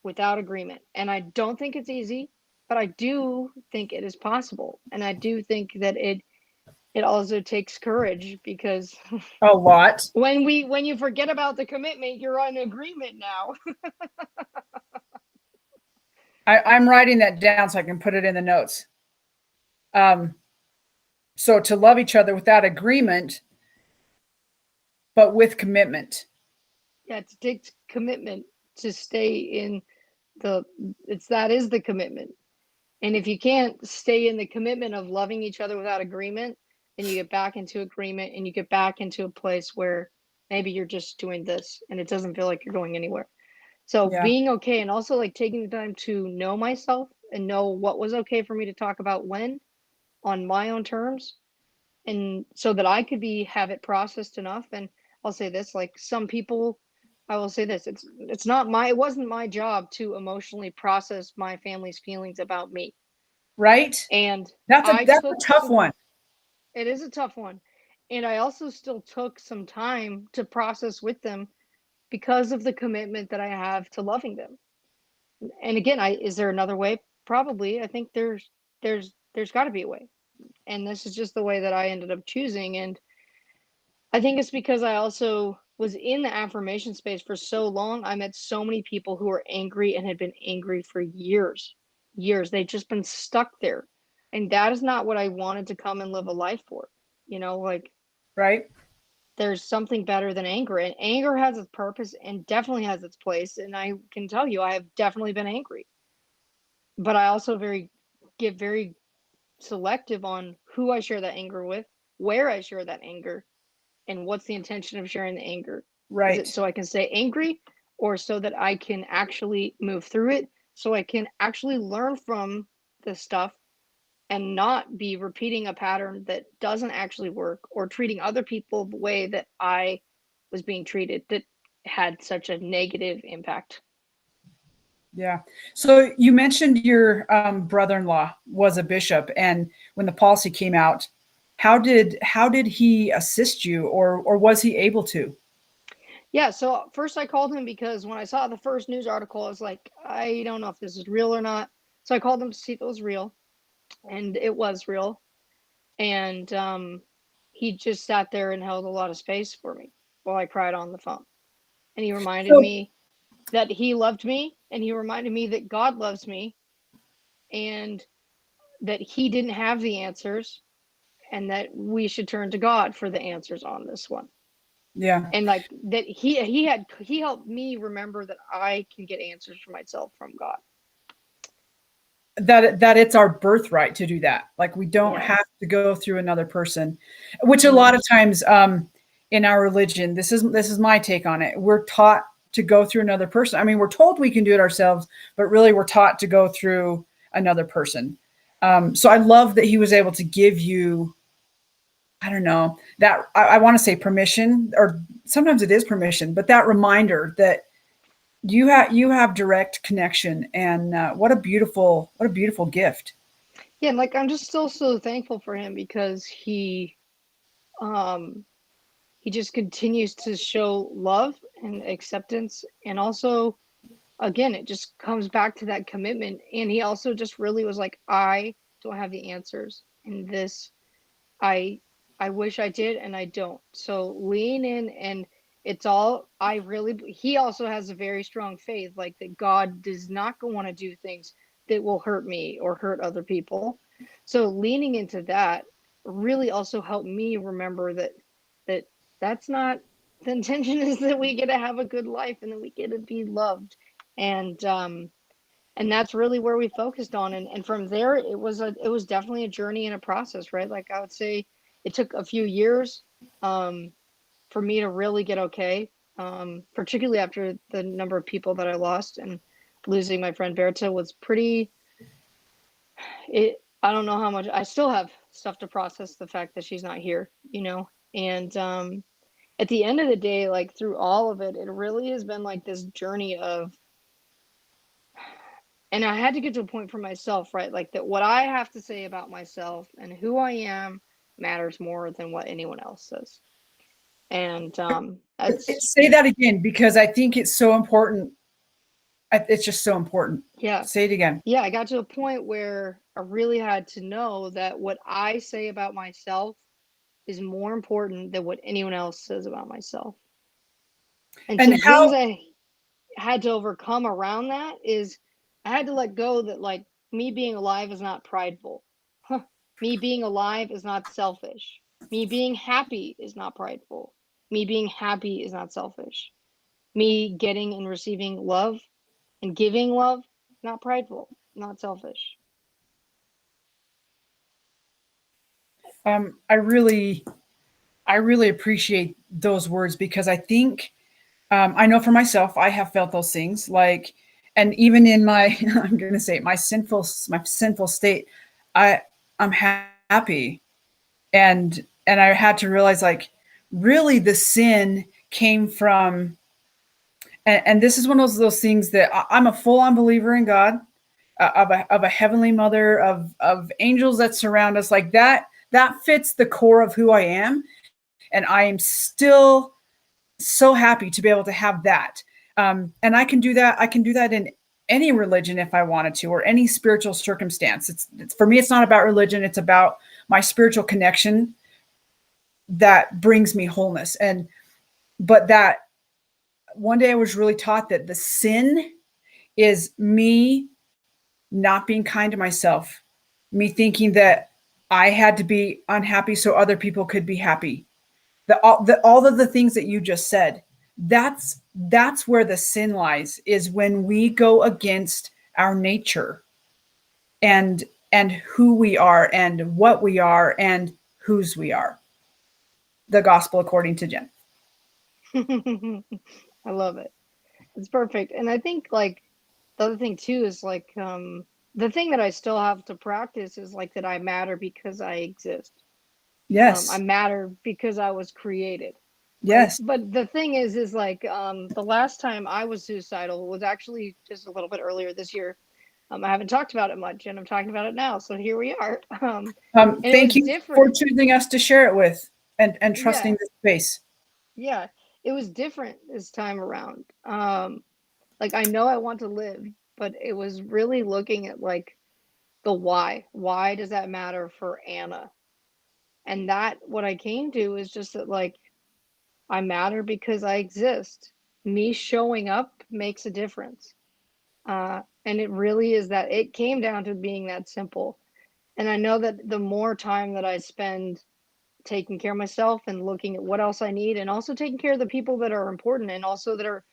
without agreement. And I don't think it's easy, but I do think it is possible. And I do think that it also takes courage, because
A lot.
when you forget about the commitment, you're on agreement now.
I'm writing that down so I can put it in the notes. Um, so to love each other without agreement, but with commitment.
Yeah, it takes commitment to stay in the it's that is the commitment. And if you can't stay in the commitment of loving each other without agreement, then you get back into agreement and you get back into a place where maybe you're just doing this and it doesn't feel like you're going anywhere. So
Yeah.
being okay, and also like taking the time to know myself and know what was okay for me to talk about when, on my own terms, and so that I could be have it processed enough. And I'll say this, like some people, I will say this, it's not my it wasn't my job to emotionally process my family's feelings about me.
Right.
And
That's a
I
that's a
took
tough
some
one.
it is a tough one. And I also still took some time to process with them because of the commitment that I have to loving them. And again, I is there another way? Probably. I think there's got to be a way. And this is just the way that I ended up choosing. And I think it's because I also was in the affirmation space for so long. I met so many people who were angry and had been angry for years. Years. They'd just been stuck there. And that is not what I wanted to come and live a life for. Like
Right.
there's something better than anger. And anger has its purpose and definitely has its place. And I can tell you, I have definitely been angry. But I also get very selective on who I share that anger with, where I share that anger, and what's the intention of sharing the anger. Is it
Right.
so I can stay angry, or so that I can actually move through it, so I can actually learn from the stuff and not be repeating a pattern that doesn't actually work, or treating other people the way that I was being treated that had such a negative impact.
Yeah. So you mentioned your brother-in-law was a bishop, and when the policy came out, how did he assist you, or was he able to?
Yeah, so first I called him because when I saw the first news article, I was like, I don't know if this is real or not. So I called him to see if it was real, and it was real. And he just sat there and held a lot of space for me while I cried on the phone. And he reminded
So
me that he loved me, and he reminded me that God loves me, and that he didn't have the answers, and that we should turn to God for the answers on this one.
yeah,
And like that he helped me remember that I can get answers for myself from God.
that it's our birthright to do that. Like we don't
Yes.
have to go through another person, which a lot
Mm-hmm.
of times in our religion, this is my take on it. We're taught to go through another person. I mean, we're told we can do it ourselves, but really we're taught to go through another person. So I love that he was able to give you, I don't know, that I want to say permission, or sometimes it is permission, but that reminder that you have direct connection, and what a beautiful gift.
Yeah, and like I'm just still so thankful for him, because um he just continues to show love and acceptance. And also, again, it just comes back to that commitment. And he also just really was like, I don't have the answers in this. I i wish I did, and I don't. So lean in. And it's all I really he also has a very strong faith, like that God does not want to do things that will hurt me or hurt other people. So leaning into that really also helped me remember that that's not the intention. Is that we get to have a good life, and that we get to be loved. And that's really where we focused on. And from there, it was definitely a journey and a process, right? Like I would say it took a few years um for me to really get okay, particularly after the number of people that I lost. And losing my friend Berta was pretty, I don't know how much, I still have stuff to process the fact that she's not here, you know? And at the end of the day, like through all of it, it really has been like this journey of, and I had to get to a point for myself, right? Like that what I have to say about myself and who I am matters more than what anyone else says. And that's,
Say that again, because I think it's so important. It's just so important.
yeah.
Say it again.
Yeah, I got to a point where I really had to know that what I say about myself is more important than what anyone else says about myself. And
And
some things
how,
I had to overcome around that is I had to let go that like me being alive is not prideful. Huh. Me being alive is not selfish. Me being happy is not prideful. Me being happy is not selfish. Me getting and receiving love and giving love, not prideful, not selfish.
I really, I really appreciate those words, because I think, I know for myself, I have felt those things like, and even in my, I'm going to say it, my sinful state, I, I'm happy. And I had to realize, like, really the sin came from, and this is one of those things that I'm a full on believer in God, of a heavenly mother, of angels that surround us, like that fits the core of who I am. And I am still so happy to be able to have that. And I can do that. I can do that in any religion if I wanted to, or any spiritual circumstance. It's for me, it's not about religion. It's about my spiritual connection that brings me wholeness. But that one day I was really taught that the sin is me not being kind to myself, me thinking that I had to be unhappy so other people could be happy. All of the things that you just said, that's where the sin lies, is when we go against our nature and who we are and what we are and whose we are. The gospel according to Jen.
I love it. It's perfect. And I think like the other thing too is like the thing that I still have to practice is like that I matter because I exist. I
Yes.
matter because I was created, right?
Yes.
But the thing is like the last time I was suicidal was actually just a little bit earlier this year. I haven't talked about it much, and I'm talking about it now. So here we are. And it
Thank
was
you for
different.
choosing us to share it with, and trusting
Yeah,
this space.
yeah. It was different this time around. Like I know I want to live, but it was really looking at like the why. Why does that matter for Anna? And that what I came to is just that like I matter because I exist. Me showing up makes a difference. And it really is that it came down to being that simple. And I know that the more time that I spend taking care of myself and looking at what else I need, and also taking care of the people that are important and also that are,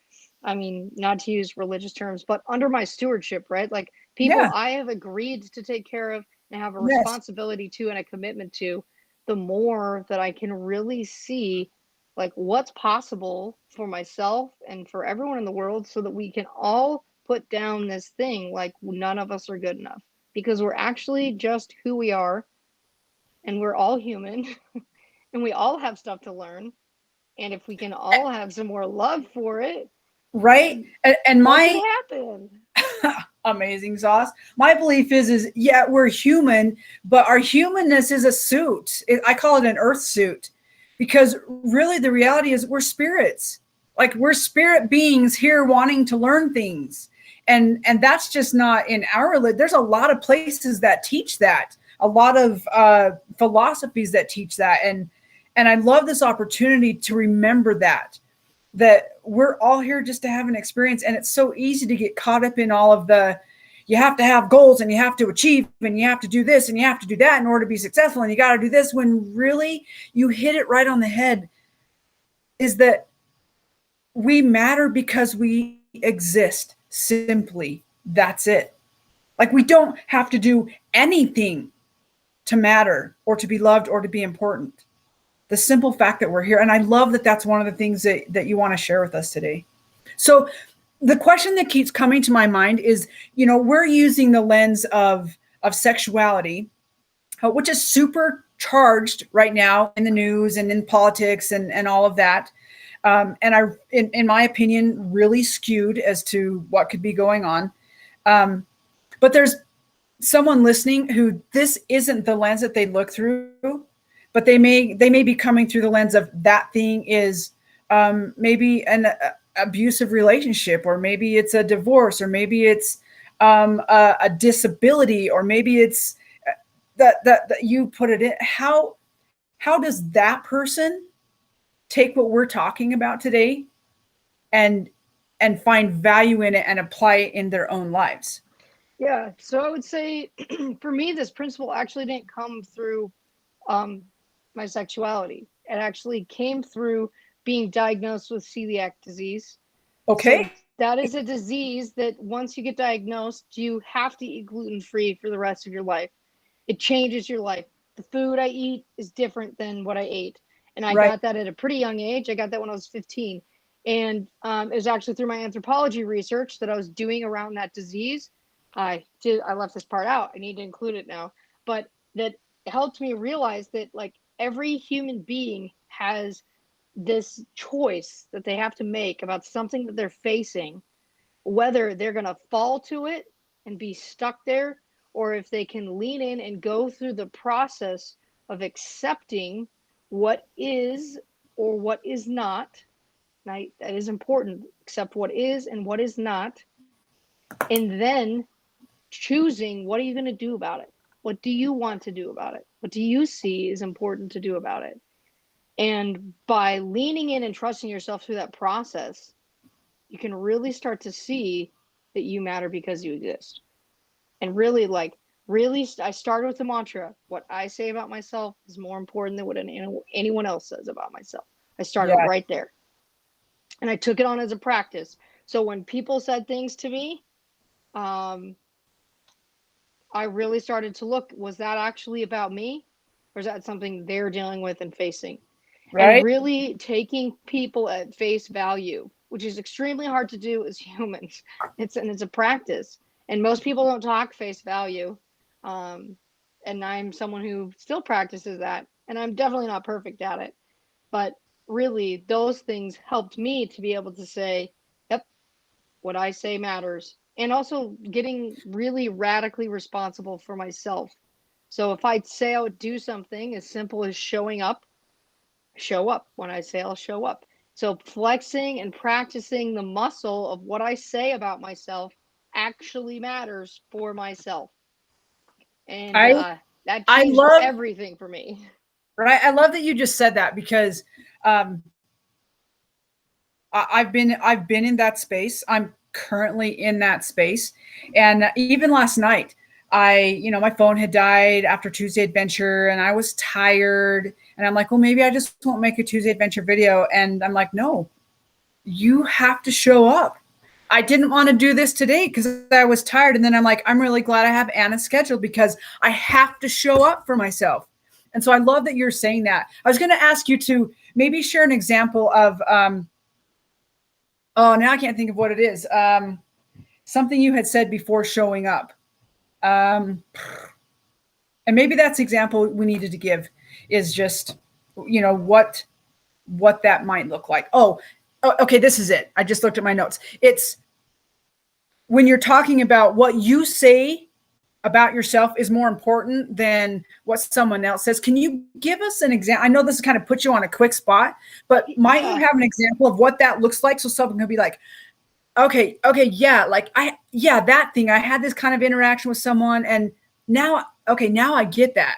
I mean, not to use religious terms, but under my stewardship, right? Like people
Yeah.
I have agreed to take care of and have a
Yes.
responsibility to and a commitment to, the more that I can really see like what's possible for myself and for everyone in the world so that we can all put down this thing like none of us are good enough because we're actually just who we are and we're all human and we all have stuff to learn. And if we can all have some more love for it,
Right. And
what could
my
happen?
amazing sauce. My belief is yeah, we're human, but our humanness is a suit. I call it an earth suit, because really the reality is we're spirits. Like, we're spirit beings here wanting to learn things. And that's just not in our religion. There's a lot of places that teach that, a lot of philosophies that teach that. And I love this opportunity to remember that we're all here just to have an experience. And it's so easy to get caught up in all of the, you have to have goals and you have to achieve and you have to do this and you have to do that in order to be successful and you got to do this, when really you hit it right on the head, is that we matter because we exist. Simply, that's it. Like, we don't have to do anything to matter or to be loved or to be important. The simple fact that we're here. And I love that that's one of the things that you want to share with us today. So the question that keeps coming to my mind is, we're using the lens of sexuality, which is super charged right now in the news and in politics and all of that. And in my opinion, really skewed as to what could be going on. But there's someone listening who this isn't the lens that they look through, but they may be coming through the lens of that thing is maybe an abusive relationship, or maybe it's a divorce, or maybe it's a disability, or maybe it's that you put it in. How does that person take what we're talking about today and find value in it and apply it in their own lives?
Yeah. So I would say for me, this principle actually didn't come through um, my sexuality. It actually came through being diagnosed with celiac disease. So
Okay.
that is a disease that once you get diagnosed, you have to eat gluten free for the rest of your life. It changes your life. The food I eat is different than what I ate. And I
Right.
got that at a pretty young age. I got that when I was 15. And it was actually through my anthropology research that I was doing around that disease. I left this part out. I need to include it now. But that helped me realize that like every human being has this choice that they have to make about something that they're facing, whether they're going to fall to it and be stuck there, or if they can lean in and go through the process of accepting what is or what is not. Now, that is important. Accept what is and what is not, and then choosing what are you going to do about it? What do you want to do about it? What do you see is important to do about it? And by leaning in and trusting yourself through that process, you can really start to see that you matter because you exist. And really, I started with the mantra: what I say about myself is more important than what anyone else says about myself. I started
Yeah.
right there. And I took it on as a practice. So when people said things to me, um, I really started to look, was that actually about me? Or is that something they're dealing with and facing? And
Right.
really taking people at face value, which is extremely hard to do as humans. It's a practice, and most people don't talk face value. Um, and I'm someone who still practices that, and I'm definitely not perfect at it. But really, those things helped me to be able to say, "Yep, what I say matters," and also getting really radically responsible for myself. So if I say I would do something as simple as showing up, show up. When I say I'll show up. So flexing and practicing the muscle of what I say about myself actually matters for myself. And
I
that
I
changed
love
everything for me.
right. I love that you just said that because um, I've been in that space. I'm currently in that space, and even last night, my phone had died after Tuesday Adventure, and I was tired, and I'm like, well, maybe I just won't make a Tuesday Adventure video, and I'm like, no, you have to show up. I didn't want to do this today because I was tired, and then I'm like, I'm really glad I have Anna scheduled because I have to show up for myself. And so I love that you're saying that. I was going to ask you to maybe share an example of oh, now I can't think of what it is. Something you had said before showing up. Um, and maybe that's the example we needed to give is just, what that might look like. Okay, this is it. I just looked at my notes. It's when you're talking about what you say about yourself is more important than what someone else says. Can you give us an example? I know this kind of puts you on a quick spot, but might you
Yeah.
have an example of what that looks like so someone can be like, okay, yeah, that thing. I had this kind of interaction with someone, and now I get that.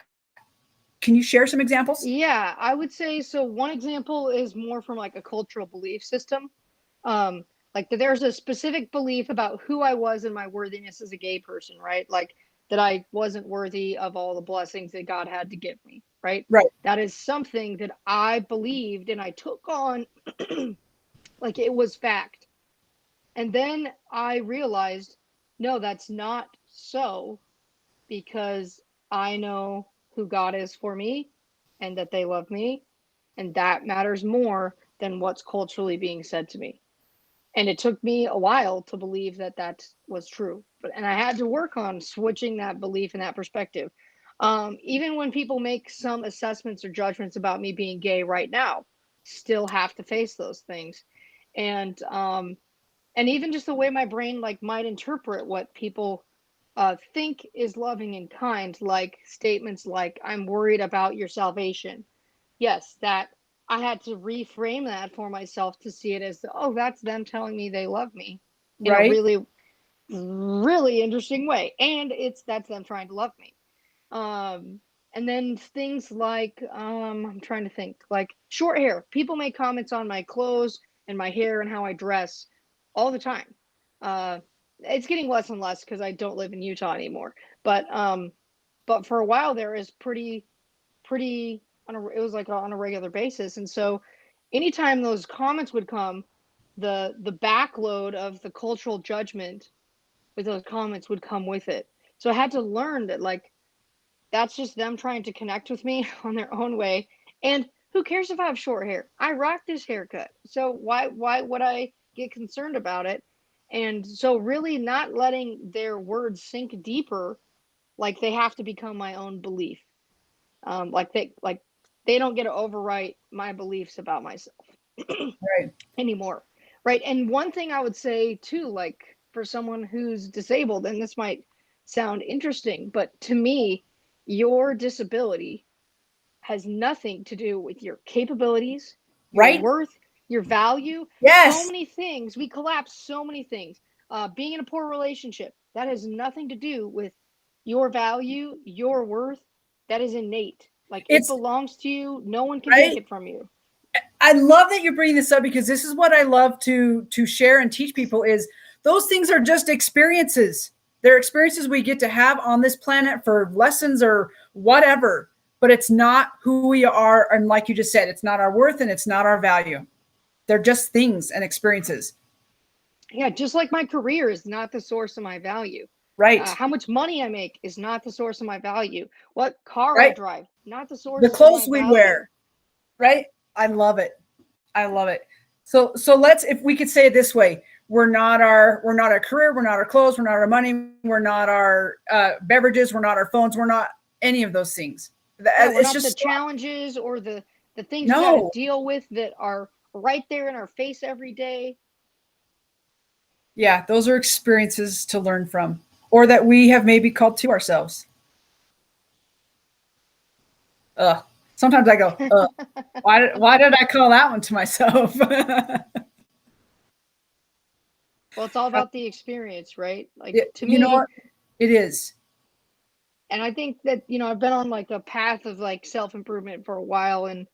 Can you share some examples?
Yeah, I would say so. One example is more from like a cultural belief system. Um, like that there's a specific belief about who I was and my worthiness as a gay person, right? Like that I wasn't worthy of all the blessings that God had to give me, right?
Right.
That is something that I believed and I took on like it was fact. And then I realized, no, that's not so, because I know who God is for me and that they love me. And that matters more than what's culturally being said to me. And it took me a while to believe that that was true. And I had to work on switching that belief and that perspective. Even when people make some assessments or judgments about me being gay right now, still have to face those things. And and even just the way my brain like might interpret what people think is loving and kind, like statements like "I'm worried about your salvation." Yes, that I had to reframe that for myself to see it as, oh, that's them telling me they love me in a
Right.
really, really interesting way, and that's them trying to love me. Um, and then things like I'm trying to think, like short hair. People make comments on my clothes and my hair and how I dress all the time. Uh, it's getting less and less because I don't live in Utah anymore. But for a while there is pretty it was like on a regular basis. And so anytime those comments would come, the backload of the cultural judgment with those comments would come with it. So I had to learn that, like, that's just them trying to connect with me on their own way. And who cares if I have short hair? I rock this haircut. So why would I get concerned about it? And so really not letting their words sink deeper, like they have to become my own belief. Like they don't get to overwrite my beliefs about myself
Right.
anymore. Right. And one thing I would say too, like for someone who's disabled, and this might sound interesting, but to me, your disability has nothing to do with your capabilities, your
Right.
worth, your value. So
Yes.
many things, we collapse so many things. Being in a poor relationship, that has nothing to do with your value, your worth. That is innate. Like it
It's
belongs to you. No one can take
right.
it from you.
I love that you're bringing this up because this is what I love to share and teach people is those things are just experiences. They're experiences we get to have on this planet for lessons or whatever, but it's not who we are. And like you just said, it's not our worth and it's not our value. They're just things and experiences.
Yeah, just like my career is not the source of my value.
Right.
How much money I make is not the source of my value. What car I
Right.
drive, not the
The
source of
clothes
my
we
value.
wear. Right. I love it. I love it. So let's, if we could say it this way, we're not our career, we're not our clothes, we're not our money, we're not our beverages, we're not our phones, we're not any of those things.
Yeah, we're
It's
not the
just
challenges or the things we got to
no.
deal with that are right there in our face every day.
Yeah, those are experiences to learn from, or that we have maybe called to ourselves. Ugh. Sometimes I go, why did I call that one to myself?
Well, it's all about the experience, right? Like to
You know
me,
what? It is.
and I think that, I've been on like a path of like self-improvement for a while, and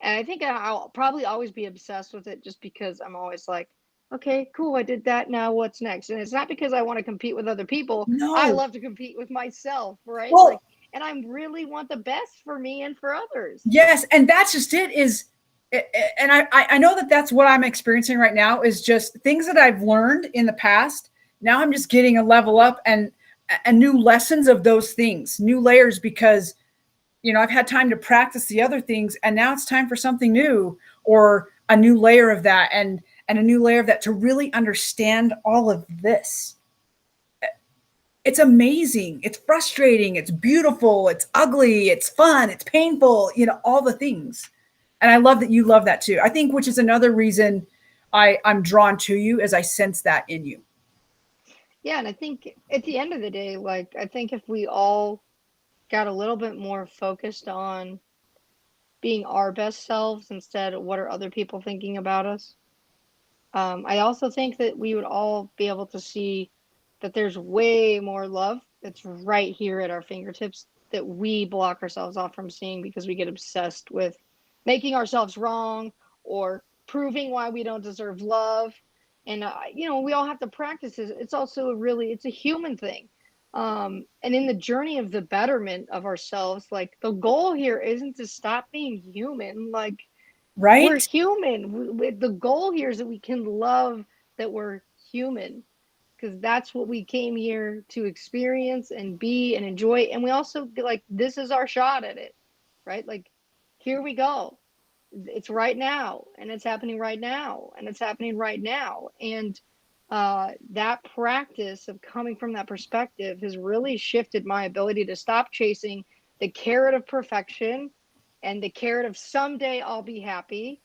I think I'll probably always be obsessed with it just because I'm always like, okay, cool, I did that, now what's next? And it's not because I want to compete with other people. I
No.
love to compete with myself, right? Like,
Well,
and I really want the best for me and for others.
yes, and that's just it. Is and I know that that's what I'm experiencing right now is just things that I've learned in the past. Now I'm just getting a level up and new lessons of those things, new layers because I've had time to practice the other things and now it's time for something new or a new layer of that and a new layer of that to really understand all of this. It's amazing. It's frustrating. It's beautiful. It's ugly. It's fun. It's painful. All the things. And I love that you love that too. I think, which is another reason I'm drawn to you, as I sense that in you.
Yeah, and I think at the end of the day, like I think if we all got a little bit more focused on being our best selves instead of what are other people thinking about us. I also think that we would all be able to see that there's way more love that's right here at our fingertips that we block ourselves off from seeing because we get obsessed with making ourselves wrong or proving why we don't deserve love. And we all have to practice it. It's also it's a human thing. And in the journey of the betterment of ourselves, like the goal here isn't to stop being human. Like we're
Right?
human. The goal here is that we can love that we're human because that's what we came here to experience and be and enjoy. And we also like this is our shot at it, right? Like here we go. it's right now, and it's happening right now, and it's happening right now. And that practice of coming from that perspective has really shifted my ability to stop chasing the carrot of perfection and the carrot of someday I'll be happy.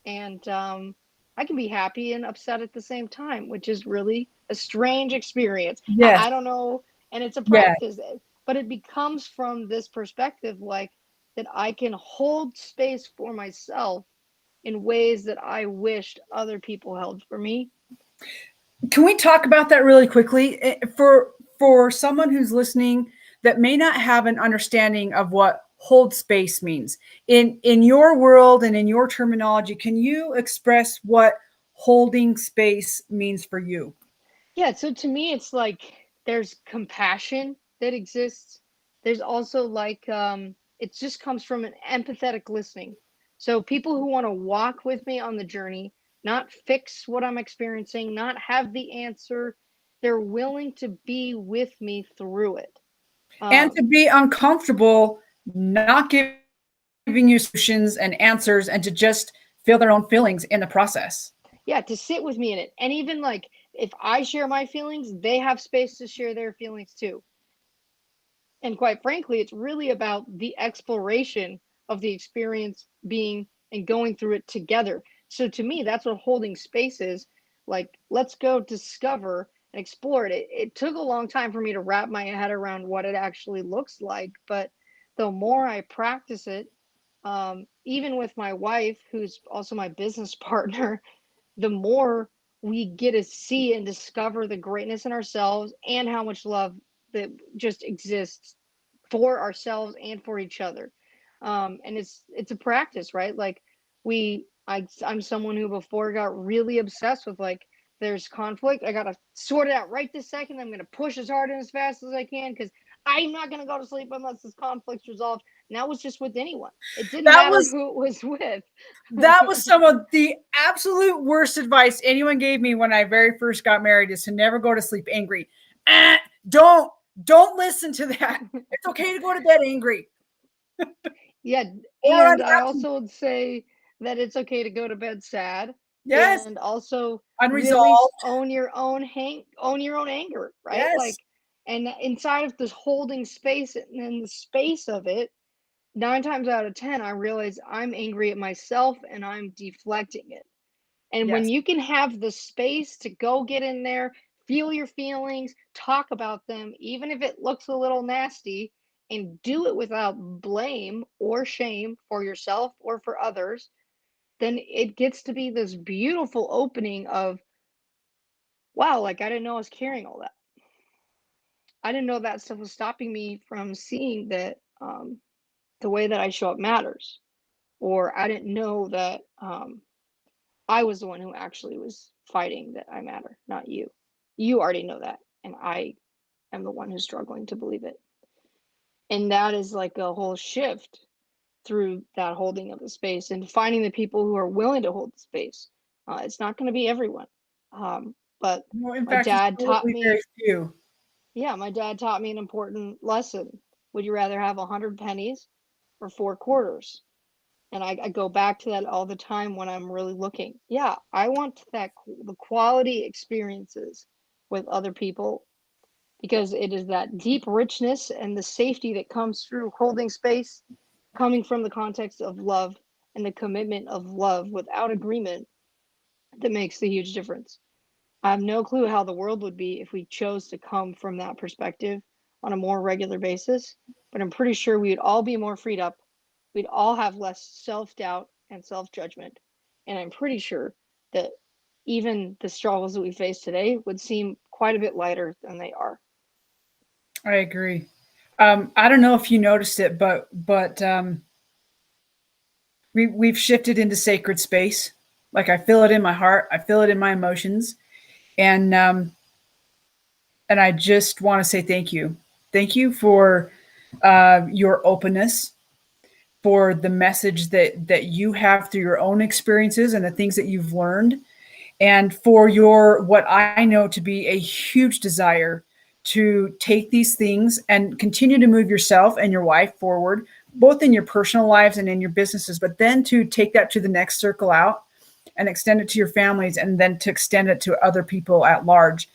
And I can be happy and upset at the same time, which is really a strange experience.
Yes.
I don't know, and it's a
Yeah.
practice, but it becomes from this perspective, like that I can hold space for myself in ways that I wished other people held for me.
Can we talk about that really quickly? For someone who's listening that may not have an understanding of what hold space means in your world and in your terminology, can you express what holding space means for you?
Yeah, so to me, it's like there's compassion that exists. There's also like, it just comes from an empathetic listening. So people who want to walk with me on the journey, not fix what I'm experiencing, not have the answer, they're willing to be with me through it.
And to
Um,
be uncomfortable, not giving you solutions and answers, and to just feel their own feelings in the process.
yeah, to sit with me in it. And even like if I share my feelings, they have space to share their feelings too. And quite frankly, it's really about the exploration of the experience being and going through it together. So to me, that's what holding space is. Like, let's go discover and explore it. It took a long time for me to wrap my head around what it actually looks like. But the more I practice it, even with my wife, who's also my business partner, the more we get to see and discover the greatness in ourselves and how much love that just exists for ourselves and for each other. And it's a practice, right? Like I'm someone who before got really obsessed with like there's conflict, I gotta sort it out right this second. I'm gonna push as hard and as fast as I can because I'm not gonna go to sleep unless this conflict's resolved. And that was just with anyone. It didn't
That
matter
was
who it was with.
that was some of the absolute worst advice anyone gave me when I very first got married, is to never go to sleep angry. Eh, don't don't listen to that. It's okay to go to bed angry
Yeah,
or
and I
unhappy.
also would say that it's okay to go to bed sad
Yes,
and also really
unresolved.
own your own anger, right?
Yes,
Like and inside of this holding space and in the space of it, 9 times out of 10 I realize I'm angry at myself and I'm deflecting it. And when
yes,
you can have the space to go get in there, feel your feelings, talk about them, even if it looks a little nasty, and do it without blame or shame for yourself or for others, then it gets to be this beautiful opening of, wow, like I didn't know I was carrying all that. I didn't know that stuff was stopping me from seeing that the way that I show up matters. Or I didn't know that I was the one who actually was fighting that I matter, not you. You already know that, and I am the one who's struggling to believe it. And that is like a whole shift through that holding of the space and finding the people who are willing to hold the space. It's not going to be everyone. But
well, in
my
fact, it's
dad taught
probably very
me,
few.
yeah, my dad taught me an important lesson. Would you rather have 100 pennies or 4 quarters? And I go back to that all the time when I'm really looking. Yeah, I want the quality experiences with other people because it is that deep richness and the safety that comes through holding space, coming from the context of love and the commitment of love without agreement that makes the huge difference. I have no clue how the world would be if we chose to come from that perspective on a more regular basis, but I'm pretty sure we'd all be more freed up. We'd all have less self doubt and self judgment. And I'm pretty sure that even the struggles that we face today would seem quite a bit lighter than they are.
I agree. I don't know if you noticed it, but we've shifted into sacred space. Like I feel it in my heart, I feel it in my emotions, and and I just want to say thank you. Thank you for your openness, for the message that you have through your own experiences and the things that you've learned, and for your what I know to be a huge desire to take these things and continue to move yourself and your wife forward both in your personal lives and in your businesses, but then to take that to the next circle out and extend it to your families, and then to extend it to other people at large,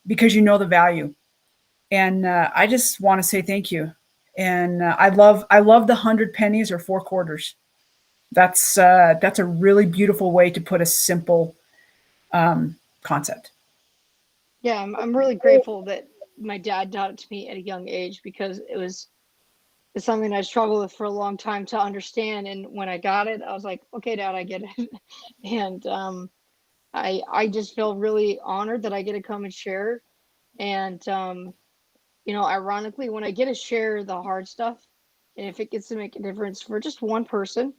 because you know the value. And I just want to say thank you. And I love the 100 pennies or 4 quarters. That's a really beautiful way to put a simple concept.
Yeah, I'm really grateful that my dad taught it to me at a young age, because it's something I struggled with for a long time to understand. And when I got it, I was like, okay, Dad, I get it. And I just feel really honored that I get to come and share. And ironically, when I get to share the hard stuff, and if it gets to make a difference for just one person,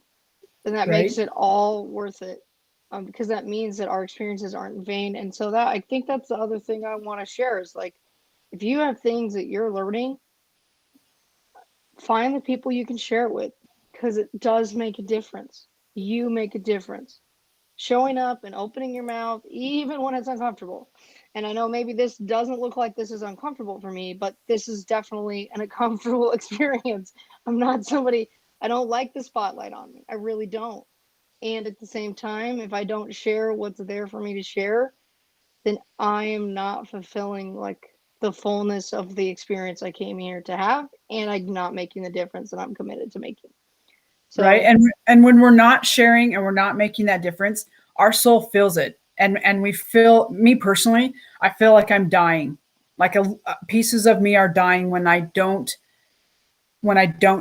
then that
Right?
makes it all worth it. Because that means that our experiences aren't in vain. And so that I think that's the other thing I want to share is like, if you have things that you're learning, find the people you can share it with, because it does make a difference. You make a difference. Showing up and opening your mouth, even when it's uncomfortable. And I know maybe this doesn't look like this is uncomfortable for me, but this is definitely an uncomfortable experience. I'm not somebody, I don't like the spotlight on me. I really don't. And at the same time, if I don't share what's there for me to share, then I am not fulfilling like the fullness of the experience I came here to have, and I'm not making the difference that I'm committed to making.
Right.
So,
And when we're not sharing and we're not making that difference, our soul feels it. And we feel, me personally, I feel like I'm dying. Like pieces of me are dying when I don't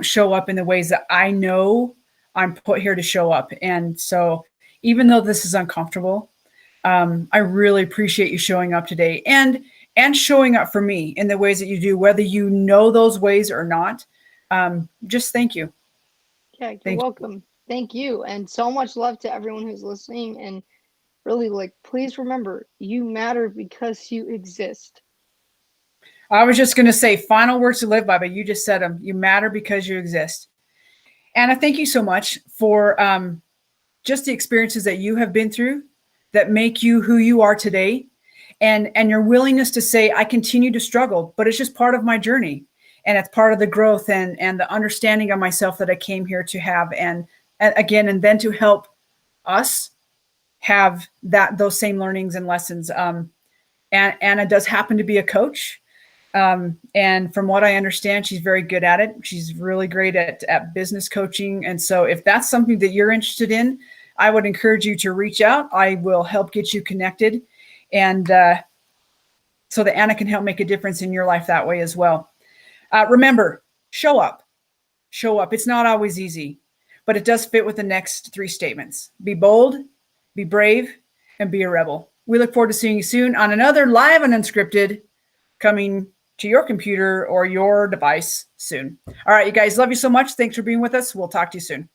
show up in the ways that I know I'm put here to show up. And so, even though this is uncomfortable, I really appreciate you showing up today, and showing up for me in the ways that you do, whether you know those ways or not. Just thank you.
yeah, you're
Thank you.
welcome. Thank you. And so much love to everyone who's listening. And really, like, please remember, you matter because you exist.
I was just going to say final words to live by, but you just said them. You matter because you exist. Anna, thank you so much for just the experiences that you have been through that make you who you are today, and your willingness to say, I continue to struggle, but it's just part of my journey, and it's part of the growth and the understanding of myself that I came here to have, and again, and then to help us have those same learnings and lessons. And Anna does happen to be a coach. And from what I understand, she's very good at it. She's really great at business coaching. And so if that's something that you're interested in, I would encourage you to reach out. I will help get you connected. And so that Anna can help make a difference in your life that way as well. Remember, show up. Show up. It's not always easy, but it does fit with the next 3 statements. Be bold, be brave, and be a rebel. We look forward to seeing you soon on another Live and Unscripted, coming to your computer or your device soon. All right, you guys, love you so much. Thanks for being with us. We'll talk to you soon.